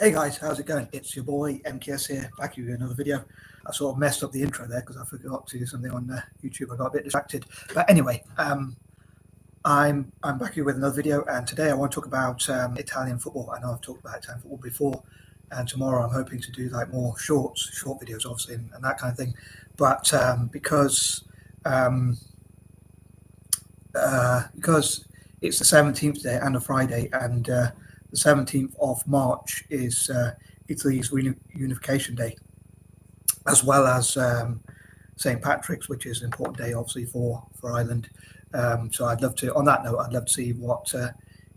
Hey guys, how's it going? It's your boy MKS here, back with another video. I sort of messed up the intro there because I forgot to do something on YouTube. I got a bit distracted, but anyway, I'm back here with another video, and today I want to talk about Italian football. I know I've talked about Italian football before, and tomorrow I'm hoping to do like more short videos, obviously, and that kind of thing. But because it's the 17th day and a Friday, and the 17th of March is Italy's Unification Day, as well as St. Patrick's, which is an important day, obviously, for Ireland. So I'd love to, on that note, I'd love to see what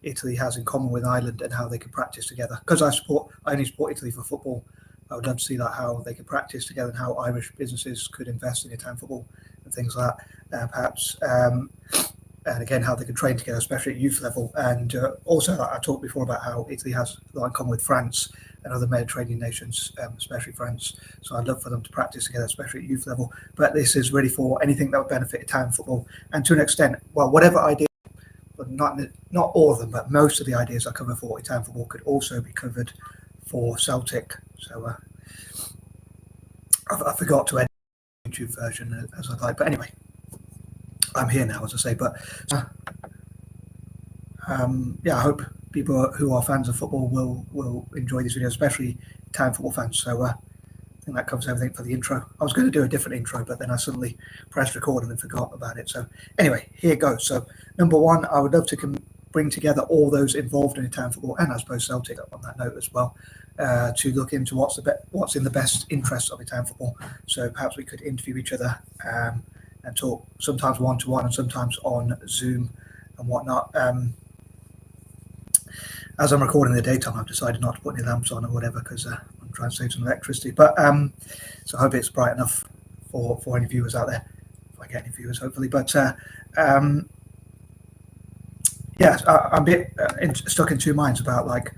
Italy has in common with Ireland and how they can practice together. Because I only support Italy for football. I would love to see that, how they could practice together and how Irish businesses could invest in Italian football and things like that, perhaps. And again, how they can train together, especially at youth level. And also, I talked before about how Italy has a lot in common with France and other Mediterranean nations, especially France. So I'd love for them to practice together, especially at youth level. But this is really for anything that would benefit Italian football. And to an extent, well, whatever idea, but not all of them, but most of the ideas I cover for Italian football could also be covered for Celtic. So I forgot to edit the YouTube version as I'd like. But anyway, I'm here now, as I say, but yeah, I hope people who are fans of football will enjoy this video, especially Italian football fans. So I think that covers everything for the intro. I was going to do a different intro, but then I suddenly pressed record and then forgot about it. So anyway, here goes. So number one, I would love to bring together all those involved in Italian football, and I suppose Celtic on that note as well, to look into what's in the best interest of Italian football. So perhaps we could interview each other and talk, sometimes one-to-one and sometimes on Zoom and whatnot. As I'm recording in the daytime, I've decided not to put any lamps on or whatever because I'm trying to save some electricity. But so I hope it's bright enough for any viewers out there, if I get any viewers, hopefully. But yeah, I'm a bit stuck in two minds about like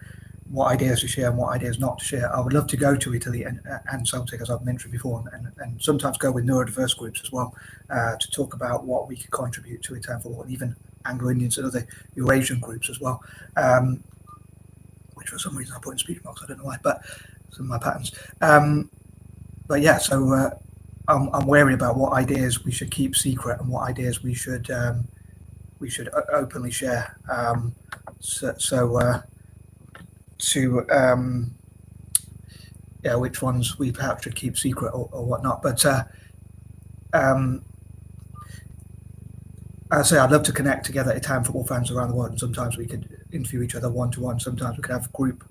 what ideas to share and what ideas not to share. I would love to go to Italy and Celtic, as I've mentioned before, and sometimes go with neurodiverse groups as well, to talk about what we could contribute to Italian football, and even Anglo-Indians and other Eurasian groups as well, which for some reason I put in speech marks, I don't know why, but some of my patterns. But yeah, so I'm wary about what ideas we should keep secret and what ideas we should openly share. Yeah, which ones we perhaps should keep secret or whatnot. But I say I'd love to connect together Italian football fans around the world, and sometimes we could interview each other one-to-one. Sometimes we could have group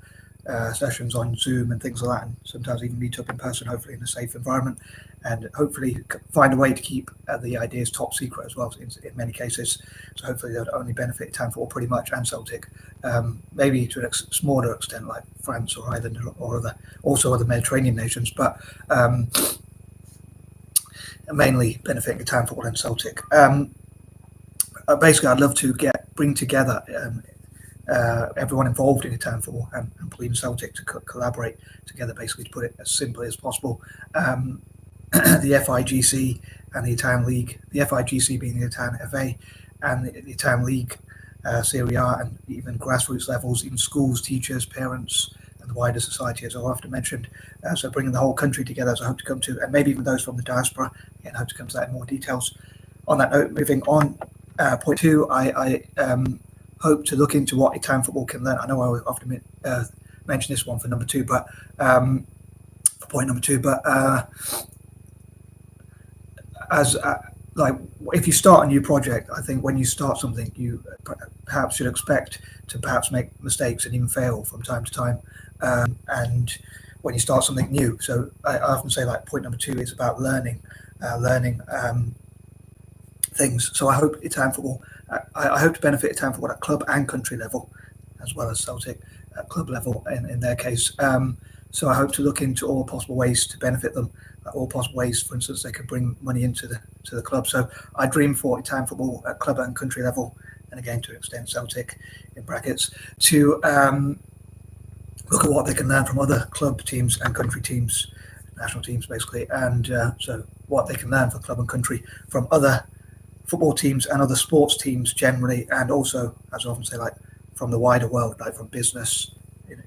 sessions on Zoom and things like that, and sometimes even meet up in person, hopefully in a safe environment, and hopefully find a way to keep the ideas top secret as well in many cases. So hopefully they'll only benefit Italian football pretty much, and Celtic, maybe to a smaller extent like France or Ireland or other Mediterranean nations, but mainly benefiting Italian football and Celtic. Basically, I'd love to bring together everyone involved in Italian football and including Celtic to collaborate together, basically, to put it as simply as possible. The FIGC and the Italian League, the FIGC being the Italian FA, and the Italian League, Serie A, and even grassroots levels, even schools, teachers, parents, and the wider society, as I often mentioned. So bringing the whole country together, as I hope to come to, and maybe even those from the diaspora. Again, I hope to come to that in more details. On that note, moving on, point two, I hope to look into what Italian football can learn. I know I often mention this one for number two, but for point number two, but as like if you start a new project, I think when you start something, you perhaps should expect to perhaps make mistakes and even fail from time to time. And when you start something new, so I often say like point number two is about learning things. So I hope Italian football, I hope to benefit Italian football at club and country level, as well as Celtic at club level in their case. So I hope to look into all possible ways to benefit them, all possible ways, for instance, they could bring money into the club. So I dream for Italian football at club and country level, and again to extend Celtic in brackets, to look at what they can learn from other club teams and country teams, national teams basically, and so what they can learn for club and country from other football teams and other sports teams generally, and also, as I often say, like from the wider world, like from business,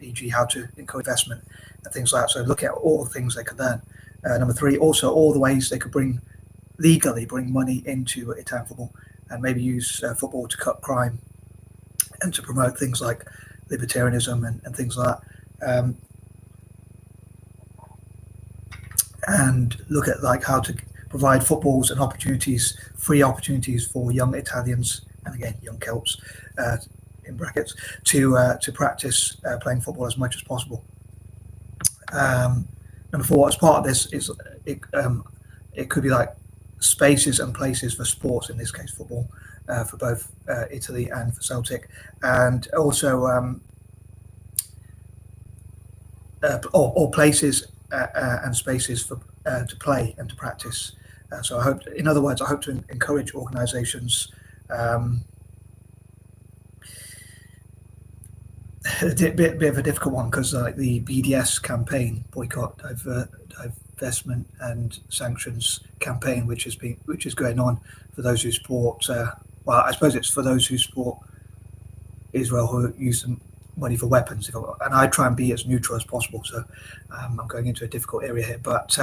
e.g. how to encourage investment and things like that. So look at all the things they could learn. Number three, also all the ways they could legally bring money into Italian football, and maybe use football to cut crime and to promote things like libertarianism and things like that. And look at like how to provide footballs and opportunities, free opportunities for young Italians, and again young Celts, in brackets, to practice playing football as much as possible. Number four, as part of this, is it could be like spaces and places for sports, in this case football, for both Italy and for Celtic, and also or places and spaces for to play and to practice. So I hope, in other words, I hope to encourage organisations. A bit of a difficult one, because like the BDS campaign, boycott, divestment and sanctions campaign, which is going on for those who support. Well, I suppose it's for those who support Israel, who use the money for weapons. And I try and be as neutral as possible. So I'm going into a difficult area here, but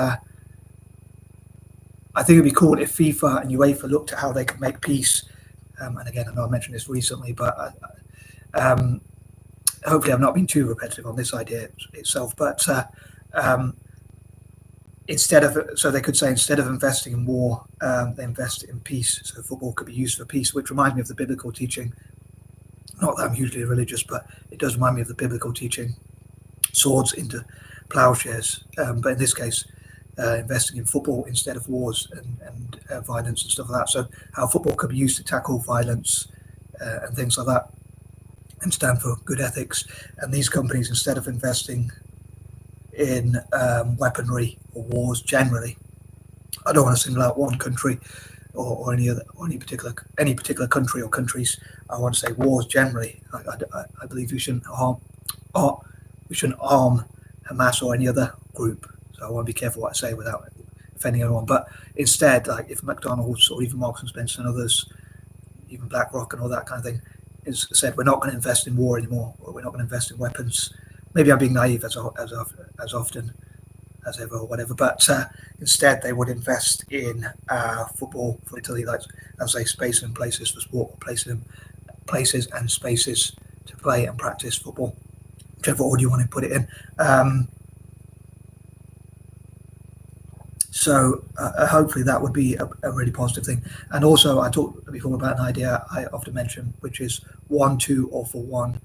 I think it'd be cool if FIFA and UEFA looked at how they could make peace. And again, I know I mentioned this recently, but hopefully I've not been too repetitive on this idea itself. But so they could say, instead of investing in war, they invest in peace. So football could be used for peace, which reminds me of the biblical teaching. Not that I'm hugely religious, but it does remind me of the biblical teaching: swords into plowshares. But in this case, investing in football instead of wars and violence and stuff like that. So how football could be used to tackle violence and things like that, and stand for good ethics. And these companies, instead of investing in weaponry or wars generally, I don't want to single out one country or any particular country or countries. I want to say wars generally. I believe we shouldn't arm Hamas or any other group. So I want to be careful what I say without offending anyone. But instead, like if McDonald's or even Marks and Spencer and others, even BlackRock and all that kind of thing, is said, we're not going to invest in war anymore, or we're not going to invest in weapons. Maybe I'm being naive as often as ever or whatever, but instead they would invest in football for Italy, like as I say, space and places for sport, places and spaces to play and practice football, whichever order you want to put it in. So hopefully that would be a really positive thing. And also, I talked before about an idea I often mention, which is 1, 2, or for 1,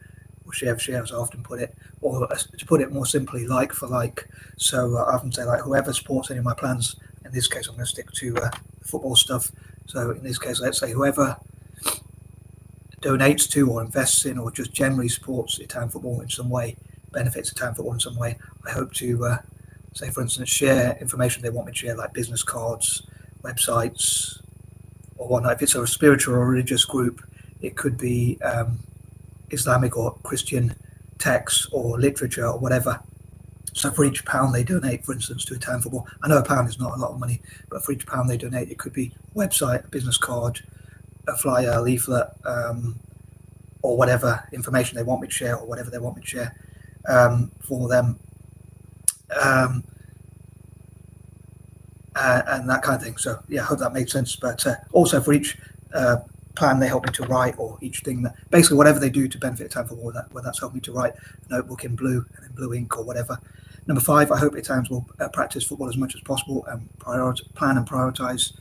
or share for share, as I often put it, or to put it more simply, like for like. So I often say, like, whoever supports any of my plans, in this case I'm going to stick to football stuff. So in this case, let's say whoever donates to or invests in or just generally supports Italian football in some way, benefits Italian football in some way, I hope to say, for instance, share information they want me to share, like business cards, websites, or whatnot. If it's a spiritual or religious group, it could be Islamic or Christian texts or literature or whatever. So for each £1 they donate, for instance, to Italian football, I know £1 is not a lot of money, but for each £1 they donate, it could be a website, a business card, a flyer, a leaflet, or whatever information they want me to share, or whatever they want me to share for them. And that kind of thing. So yeah, I hope that made sense. But also for each plan they help me to write, or each thing that basically whatever they do to benefit Italian football, whether that's helped me to write a notebook in blue and in blue ink or whatever. Number 5, I hope Italians will practice football as much as possible and plan and prioritize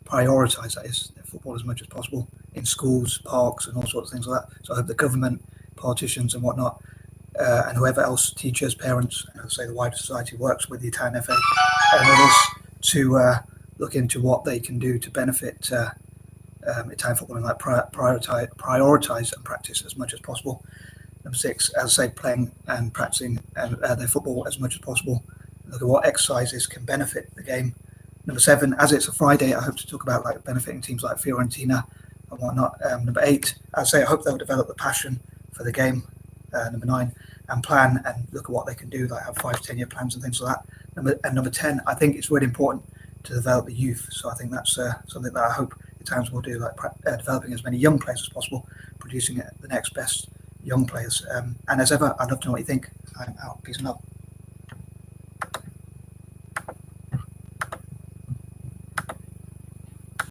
that is football as much as possible in schools, parks, and all sorts of things like that. So I hope the government, politicians, and whatnot, and whoever else, teachers, parents, and I'd say the wider society, works with the Italian FA and others to look into what they can do to benefit Italian football, and like prioritize and practice as much as possible. Number 6, as I say, playing and practicing their football as much as possible. Look at what exercises can benefit the game. Number 7, as it's a Friday, I hope to talk about like benefiting teams like Fiorentina and whatnot. Number 8, I hope they'll develop the passion for the game. Number 9, and plan and look at what they can do, like have 5-10 year plans and things like that. Number 10, I think it's really important to develop the youth. So I think that's something that I hope Italians will do, like developing as many young players as possible, producing the next best young players. And as ever, I'd love to know what you think. I'm out. Peace and love.